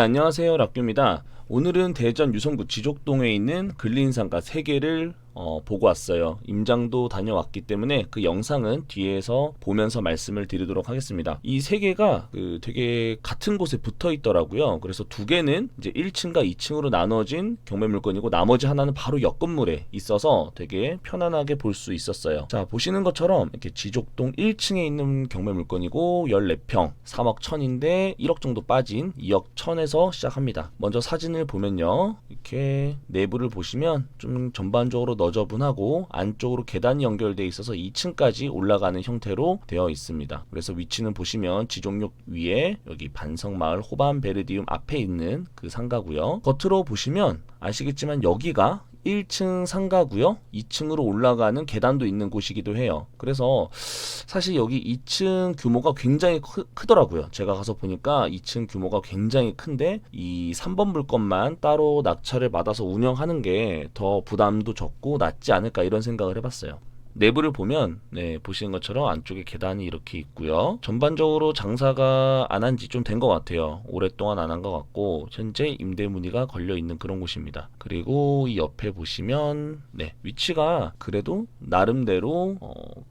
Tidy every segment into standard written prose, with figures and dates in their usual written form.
안녕하세요, 락규입니다. 오늘은 대전 유성구 지족동에 있는 근린상가 3개를 보고 왔어요. 임장도 다녀왔기 때문에 그 영상은 뒤에서 보면서 말씀을 드리도록 하겠습니다. 이 3개가 되게 같은 곳에 붙어 있더라고요. 그래서 2개는 이제 1층과 2층으로 나눠진 경매 물건이고, 나머지 하나는 바로 옆 건물에 있어서 되게 편안하게 볼 수 있었어요. 자, 보시는 것처럼 이렇게 지족동 1층에 있는 경매 물건이고 14평 3억 1천인데 1억 정도 빠진 2억 1천에서 시작합니다. 먼저 사진을 보면요, 이렇게 내부를 보시면 좀 전반적으로 너저분하고 안쪽으로 계단이 연결되어 있어서 2층까지 올라가는 형태로 되어 있습니다. 그래서 위치는 보시면 지종역 위에 여기 반성마을 호반 베르디움 앞에 있는 그 상가고요. 겉으로 보시면 아시겠지만 여기가 1층 상가고요. 2층으로 올라가는 계단도 있는 곳이기도 해요. 그래서 사실 여기 2층 규모가 굉장히 크더라고요. 제가 가서 보니까 2층 규모가 굉장히 큰데 이 3번 물건만 따로 낙찰을 받아서 운영하는 게 더 부담도 적고 낫지 않을까, 이런 생각을 해봤어요. 내부를 보면 보시는 것처럼 안쪽에 계단이 이렇게 있고요. 전반적으로 장사가 안 한 지 좀 된 것 같아요. 오랫동안 안 한 것 같고 현재 임대 문의가 걸려 있는 그런 곳입니다. 그리고 이 옆에 보시면 위치가 그래도 나름대로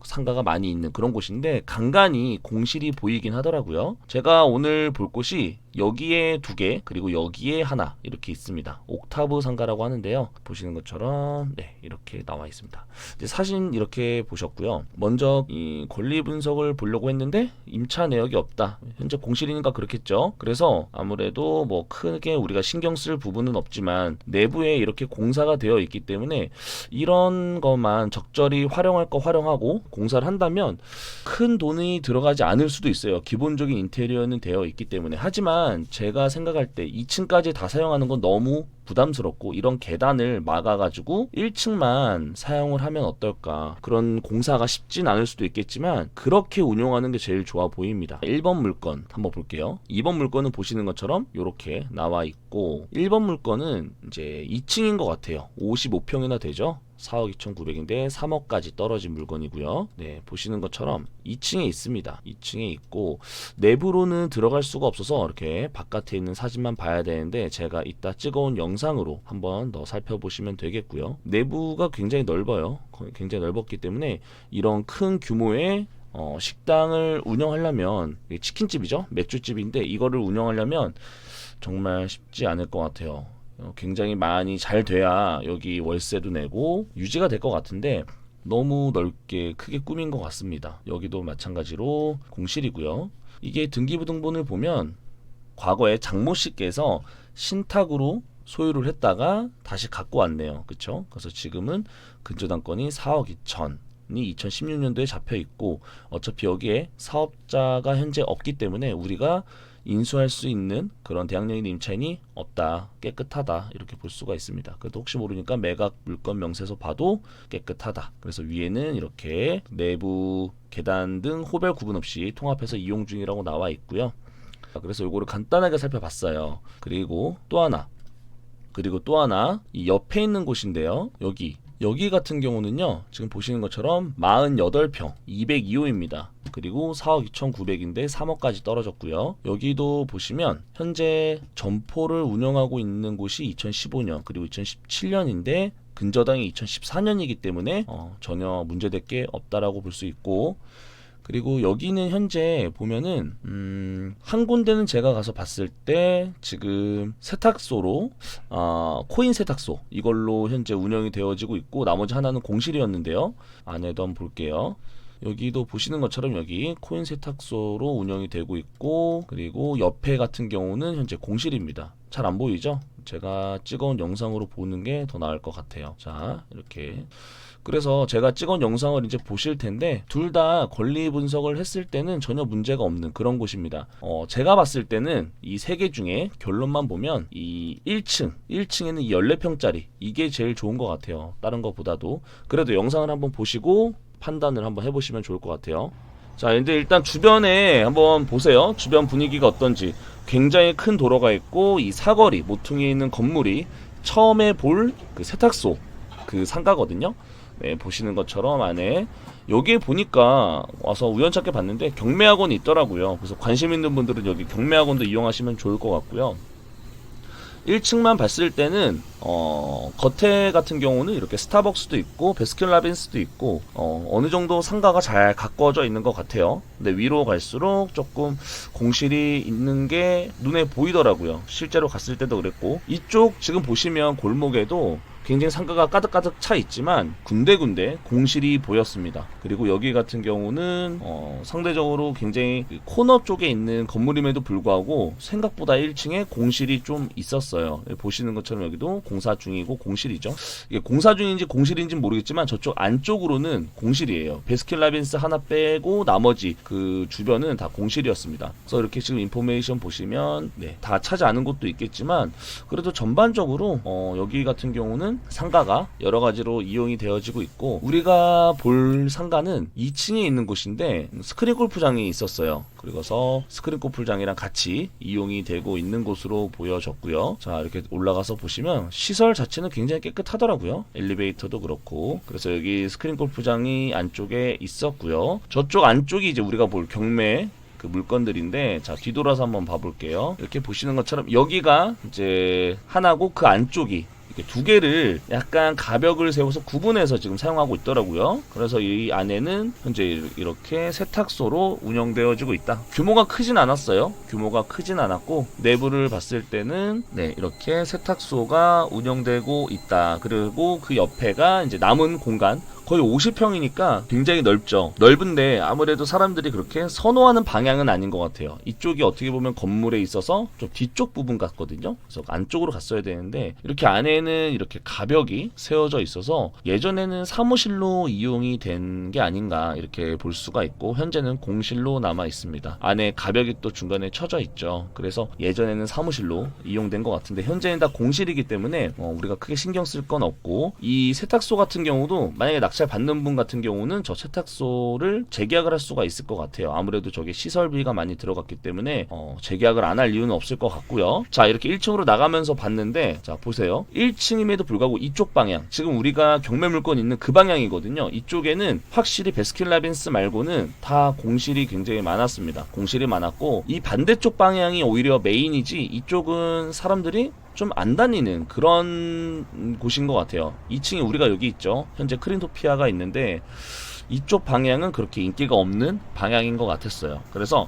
상가가 많이 있는 그런 곳인데 간간히 공실이 보이긴 하더라고요. 제가 오늘 볼 곳이 여기에 2개, 그리고 여기에 하나 이렇게 있습니다. 옥타브 상가라고 하는데요. 보시는 것처럼 이렇게 나와 있습니다. 이제 사진 이렇게 보셨고요. 먼저 이 권리 분석을 보려고 했는데 임차 내역이 없다. 현재 공실이니까 그렇겠죠. 그래서 아무래도 뭐 크게 우리가 신경 쓸 부분은 없지만 내부에 이렇게 공사가 되어 있기 때문에 이런 것만 적절히 활용할 거 활용하고 공사를 한다면 큰 돈이 들어가지 않을 수도 있어요. 기본적인 인테리어는 되어 있기 때문에. 하지만 제가 생각할 때 2층까지 다 사용하는 건 너무 부담스럽고, 이런 계단을 막아가지고 1층만 사용을 하면 어떨까. 그런 공사가 쉽진 않을 수도 있겠지만 그렇게 운용하는 게 제일 좋아 보입니다. 1번 물건 한번 볼게요. 2번 물건은 보시는 것처럼 이렇게 나와 있고, 1번 물건은 이제 2층인 것 같아요. 55평이나 되죠. 4억 2,900인데 3억까지 떨어진 물건이고요. 보시는 것처럼 2층에 있습니다. 2층에 있고 내부로는 들어갈 수가 없어서 이렇게 바깥에 있는 사진만 봐야 되는데, 제가 이따 찍어온 영상으로 한번 더 살펴보시면 되겠고요. 내부가 굉장히 넓어요. 굉장히 넓었기 때문에 이런 큰 규모의 식당을 운영하려면, 치킨집이죠. 맥주집인데 이거를 운영하려면 정말 쉽지 않을 것 같아요. 굉장히 많이 잘 돼야 여기 월세도 내고 유지가 될 것 같은데 너무 넓게 크게 꾸민 것 같습니다. 여기도 마찬가지로 공실이고요. 이게 등기부등본을 보면 과거에 장모 씨께서 신탁으로 소유를 했다가 다시 갖고 왔네요. 그쵸? 그래서 지금은 근저당권이 4억 2천이 2016년도에 잡혀 있고, 어차피 여기에 사업자가 현재 없기 때문에 우리가 인수할 수 있는 그런 대항력인 임차인이 없다, 깨끗하다, 이렇게 볼 수가 있습니다. 그래도 혹시 모르니까 매각 물건 명세서 봐도 깨끗하다. 그래서 위에는 이렇게 내부 계단 등 호별 구분 없이 통합해서 이용 중이라고 나와 있고요. 그래서 요거를 간단하게 살펴봤어요. 그리고 또 하나 이 옆에 있는 곳인데요. 여기 같은 경우는요, 지금 보시는 것처럼 48평 202호입니다. 그리고 4억 2,900인데 3억까지 떨어졌고요. 여기도 보시면 현재 점포를 운영하고 있는 곳이 2015년 그리고 2017년인데 근저당이 2014년이기 때문에 전혀 문제될 게 없다라고 볼 수 있고, 그리고 여기는 현재 보면은 한 군데는 제가 가서 봤을 때 지금 세탁소로 코인 세탁소 이걸로 현재 운영이 되어지고 있고, 나머지 하나는 공실이었는데요. 안에도 한번 볼게요. 여기도 보시는 것처럼 여기 코인 세탁소로 운영이 되고 있고, 그리고 옆에 같은 경우는 현재 공실입니다. 잘 안 보이죠? 제가 찍어온 영상으로 보는 게 더 나을 것 같아요. 자, 이렇게. 그래서 제가 찍은 영상을 이제 보실 텐데 둘 다 권리 분석을 했을 때는 전혀 문제가 없는 그런 곳입니다. 제가 봤을 때는 이 3개 중에 결론만 보면 이 1층에는 이 14평짜리 이게 제일 좋은 것 같아요. 다른 것보다도. 그래도 영상을 한번 보시고 판단을 한번 해보시면 좋을 것 같아요. 자, 근데 일단 주변에 한번 보세요. 주변 분위기가 어떤지. 굉장히 큰 도로가 있고, 이 사거리 모퉁이에 있는 건물이 처음에 볼 그 세탁소 그 상가거든요. 보시는 것처럼 안에 여기에 보니까 와서 우연찮게 봤는데 경매학원이 있더라고요. 그래서 관심 있는 분들은 여기 경매학원도 이용하시면 좋을 것 같고요. 1층만 봤을 때는 겉에 같은 경우는 이렇게 스타벅스도 있고 베스킨라빈스도 있고 어느 정도 상가가 잘 가꿔져 있는 것 같아요. 근데 위로 갈수록 조금 공실이 있는 게 눈에 보이더라고요. 실제로 갔을 때도 그랬고, 이쪽 지금 보시면 골목에도 굉장히 상가가 가득가득 차 있지만 군데군데 공실이 보였습니다. 그리고 여기 같은 경우는 상대적으로 굉장히 코너 쪽에 있는 건물임에도 불구하고 생각보다 1층에 공실이 좀 있었어요. 보시는 것처럼 여기도 공사 중이고 공실이죠. 이게 공사 중인지 공실인지 모르겠지만 저쪽 안쪽으로는 공실이에요. 베스킨라빈스 하나 빼고 나머지 그 주변은 다 공실이었습니다. 그래서 이렇게 지금 인포메이션 보시면 다 차지 않은 곳도 있겠지만 그래도 전반적으로 여기 같은 경우는 상가가 여러 가지로 이용이 되어지고 있고, 우리가 볼 상가는 2층에 있는 곳인데 스크린 골프장이 있었어요. 그리고서 스크린 골프장이랑 같이 이용이 되고 있는 곳으로 보여졌고요. 자, 이렇게 올라가서 보시면 시설 자체는 굉장히 깨끗하더라고요. 엘리베이터도 그렇고. 그래서 여기 스크린 골프장이 안쪽에 있었고요. 저쪽 안쪽이 이제 우리가 볼 경매 그 물건들인데, 자, 뒤돌아서 한번 봐볼게요. 이렇게 보시는 것처럼 여기가 이제 하나고 그 안쪽이 두 개를 약간 가벽을 세워서 구분해서 지금 사용하고 있더라고요. 그래서 이 안에는 현재 이렇게 세탁소로 운영되어지고 있다. 규모가 크진 않았어요. 규모가 크진 않았고 내부를 봤을 때는 이렇게 세탁소가 운영되고 있다. 그리고 그 옆에가 이제 남은 공간 거의 50평이니까 굉장히 넓죠. 넓은데 아무래도 사람들이 그렇게 선호하는 방향은 아닌 것 같아요. 이쪽이 어떻게 보면 건물에 있어서 좀 뒤쪽 부분 같거든요. 그래서 안쪽으로 갔어야 되는데 이렇게 안에는 이렇게 가벽이 세워져 있어서 예전에는 사무실로 이용이 된 게 아닌가 이렇게 볼 수가 있고, 현재는 공실로 남아 있습니다. 안에 가벽이 또 중간에 쳐져 있죠. 그래서 예전에는 사무실로 이용된 것 같은데 현재는 다 공실이기 때문에 우리가 크게 신경 쓸 건 없고, 이 세탁소 같은 경우도 만약에 낙찰 받는 분 같은 경우는 저 세탁소를 재계약을 할 수가 있을 것 같아요. 아무래도 저게 시설비가 많이 들어갔기 때문에 재계약을 안 할 이유는 없을 것 같고요. 자, 이렇게 1층으로 나가면서 봤는데, 자 보세요. 1층임에도 불구하고 이쪽 방향, 지금 우리가 경매 물건 있는 그 방향이거든요. 이쪽에는 확실히 베스킨라빈스 말고는 다 공실이 굉장히 많았습니다. 공실이 많았고, 이 반대쪽 방향이 오히려 메인이지 이쪽은 사람들이 좀 안 다니는 그런 곳인 것 같아요. 2층에 우리가 여기 있죠. 현재 크린토피아가 있는데 이쪽 방향은 그렇게 인기가 없는 방향인 것 같았어요. 그래서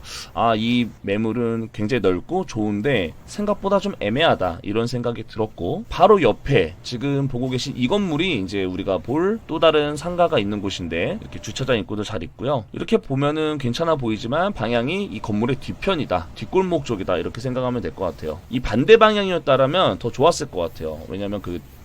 이 매물은 굉장히 넓고 좋은데 생각보다 좀 애매하다 이런 생각이 들었고, 바로 옆에 지금 보고 계신 이 건물이 이제 우리가 볼 또 다른 상가가 있는 곳인데 이렇게 주차장 입구도 잘 있고요. 이렇게 보면은 괜찮아 보이지만 방향이 이 건물의 뒤편이다, 뒷골목 쪽이다 이렇게 생각하면 될 것 같아요. 이 반대 방향이었다라면 더 좋았을 것 같아요. 왜냐면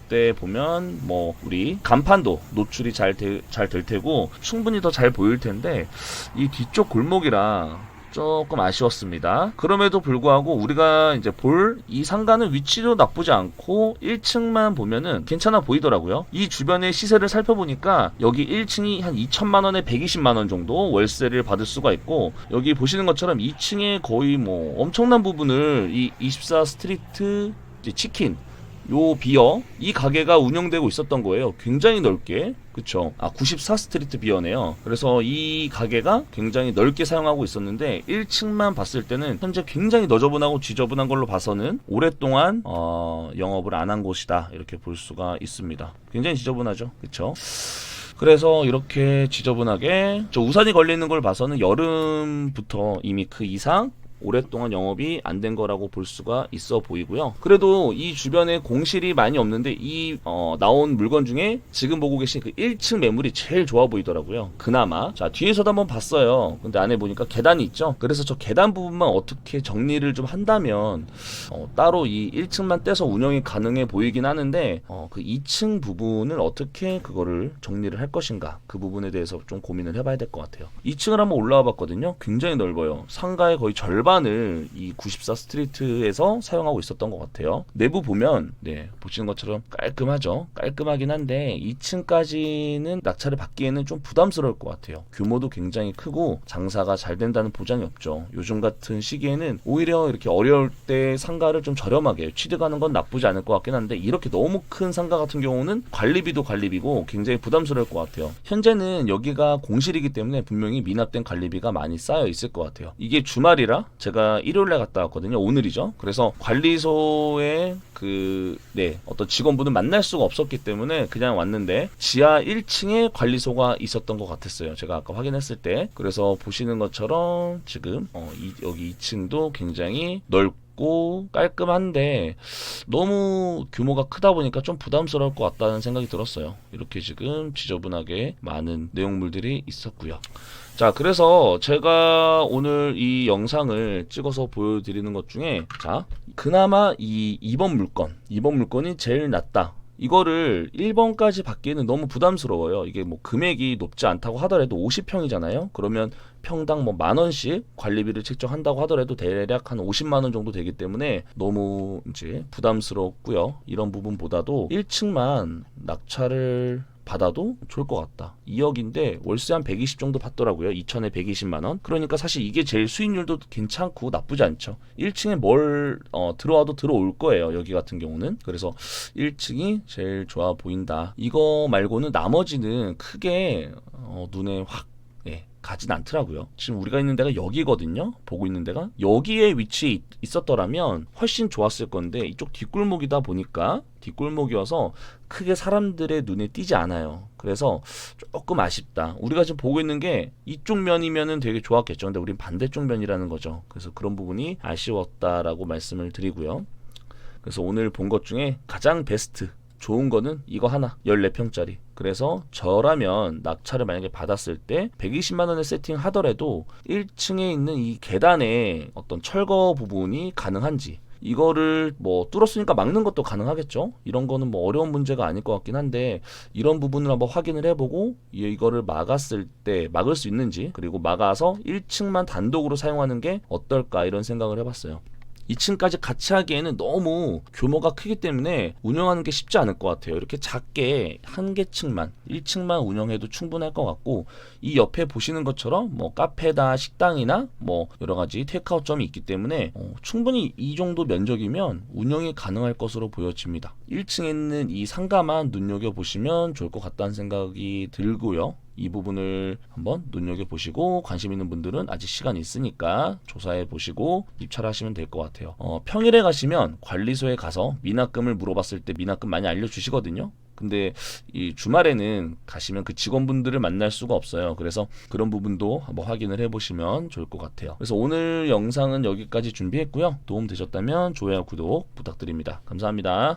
때 보면 우리 간판도 노출이 잘 될 테고 충분히 더 잘 보일 텐데 이 뒤쪽 골목이라 조금 아쉬웠습니다. 그럼에도 불구하고 우리가 이제 볼 이 상가는 위치도 나쁘지 않고 1층만 보면은 괜찮아 보이더라고요. 이 주변의 시세를 살펴보니까 여기 1층이 한 2천만 원에 120만 원 정도 월세를 받을 수가 있고, 여기 보시는 것처럼 2층에 거의 엄청난 부분을 이 24 스트리트 치킨 요 비어 이 가게가 운영되고 있었던 거예요. 굉장히 넓게. 그쵸? 94 스트리트 비어네요. 그래서 이 가게가 굉장히 넓게 사용하고 있었는데 1층만 봤을 때는 현재 굉장히 너저분하고 지저분한 걸로 봐서는 오랫동안 영업을 안 한 곳이다 이렇게 볼 수가 있습니다. 굉장히 지저분하죠. 그쵸? 그래서 이렇게 지저분하게 저 우산이 걸리는 걸 봐서는 여름부터 이미 그 이상 오랫동안 영업이 안 된 거라고 볼 수가 있어 보이고요. 그래도 이 주변에 공실이 많이 없는데 이 나온 물건 중에 지금 보고 계신 그 1층 매물이 제일 좋아 보이더라고요. 그나마. 자, 뒤에서도 한번 봤어요. 근데 안에 보니까 계단이 있죠. 그래서 저 계단 부분만 어떻게 정리를 좀 한다면 따로 이 1층만 떼서 운영이 가능해 보이긴 하는데 그 2층 부분을 어떻게 그거를 정리를 할 것인가, 그 부분에 대해서 좀 고민을 해봐야 될 것 같아요. 2층을 한번 올라와 봤거든요. 굉장히 넓어요. 상가의 거의 절반을 이 94 스트리트에서 사용하고 있었던 것 같아요. 내부 보면 보시는 것처럼 깔끔하죠. 깔끔하긴 한데 2층까지는 낙찰을 받기에는 좀 부담스러울 것 같아요. 규모도 굉장히 크고 장사가 잘 된다는 보장이 없죠. 요즘 같은 시기에는 오히려 이렇게 어려울 때 상가를 좀 저렴하게 취득하는 건 나쁘지 않을 것 같긴 한데, 이렇게 너무 큰 상가 같은 경우는 관리비도 관리비고 굉장히 부담스러울 것 같아요. 현재는 여기가 공실이기 때문에 분명히 미납된 관리비가 많이 쌓여 있을 것 같아요. 이게 주말이라 제가 일요일에 갔다 왔거든요. 오늘이죠. 그래서 관리소에 어떤 직원분을 만날 수가 없었기 때문에 그냥 왔는데 지하 1층에 관리소가 있었던 것 같았어요. 제가 아까 확인했을 때. 그래서 보시는 것처럼 지금 여기 2층도 굉장히 넓고 깔끔한데 너무 규모가 크다 보니까 좀 부담스러울 것 같다는 생각이 들었어요. 이렇게 지금 지저분하게 많은 내용물들이 있었고요. 자, 그래서 제가 오늘 이 영상을 찍어서 보여드리는 것 중에 자, 그나마 이 2번 물건이 제일 낫다. 이거를 1번까지 받기에는 너무 부담스러워요. 이게 뭐 금액이 높지 않다고 하더라도 50평이잖아요. 그러면 평당 뭐 10,000원씩 관리비를 책정한다고 하더라도 대략 한 50만 원 정도 되기 때문에 너무 이제 부담스럽고요. 이런 부분보다도 1층만 낙찰을 받아도 좋을 것 같다. 2억인데 월세 한 120 정도 받더라고요. 2천에 120만 원. 그러니까 사실 이게 제일 수익률도 괜찮고 나쁘지 않죠. 1층에 뭘 들어와도 들어올 거예요. 여기 같은 경우는. 그래서 1층이 제일 좋아 보인다. 이거 말고는 나머지는 크게 눈에 확 가진 않더라고요. 지금 우리가 있는 데가 여기거든요. 보고 있는 데가 여기에 위치해 있었더라면 훨씬 좋았을 건데 이쪽 뒷골목이다 보니까 뒷골목이어서 크게 사람들의 눈에 띄지 않아요. 그래서 조금 아쉽다. 우리가 지금 보고 있는 게 이쪽 면이면은 되게 좋았겠죠. 근데 우린 반대쪽 면이라는 거죠. 그래서 그런 부분이 아쉬웠다라고 말씀을 드리고요. 그래서 오늘 본 것 중에 가장 베스트 좋은 거는 이거 하나 14평짜리. 그래서 저라면 낙찰을 만약에 받았을 때 120만 원에 세팅하더라도 1층에 있는 이 계단의 어떤 철거 부분이 가능한지, 이거를 뭐 뚫었으니까 막는 것도 가능하겠죠. 이런 거는 뭐 어려운 문제가 아닐 것 같긴 한데 이런 부분을 한번 확인을 해보고 이거를 막을 수 있는지, 그리고 막아서 1층만 단독으로 사용하는 게 어떨까 이런 생각을 해봤어요. 2층까지 같이 하기에는 너무 규모가 크기 때문에 운영하는 게 쉽지 않을 것 같아요. 이렇게 작게 한 개 층만 1층만 운영해도 충분할 것 같고, 이 옆에 보시는 것처럼 뭐 카페다 식당이나 뭐 여러 가지 테이크아웃점이 있기 때문에 충분히 이 정도 면적이면 운영이 가능할 것으로 보여집니다. 1층에 있는 이 상가만 눈여겨보시면 좋을 것 같다는 생각이 들고요. 이 부분을 한번 눈여겨보시고 관심 있는 분들은 아직 시간이 있으니까 조사해보시고 입찰하시면 될 것 같아요. 평일에 가시면 관리소에 가서 미납금을 물어봤을 때 미납금 많이 알려주시거든요. 근데 이 주말에는 가시면 그 직원분들을 만날 수가 없어요. 그래서 그런 부분도 한번 확인을 해보시면 좋을 것 같아요. 그래서 오늘 영상은 여기까지 준비했고요. 도움 되셨다면 좋아요, 구독 부탁드립니다. 감사합니다.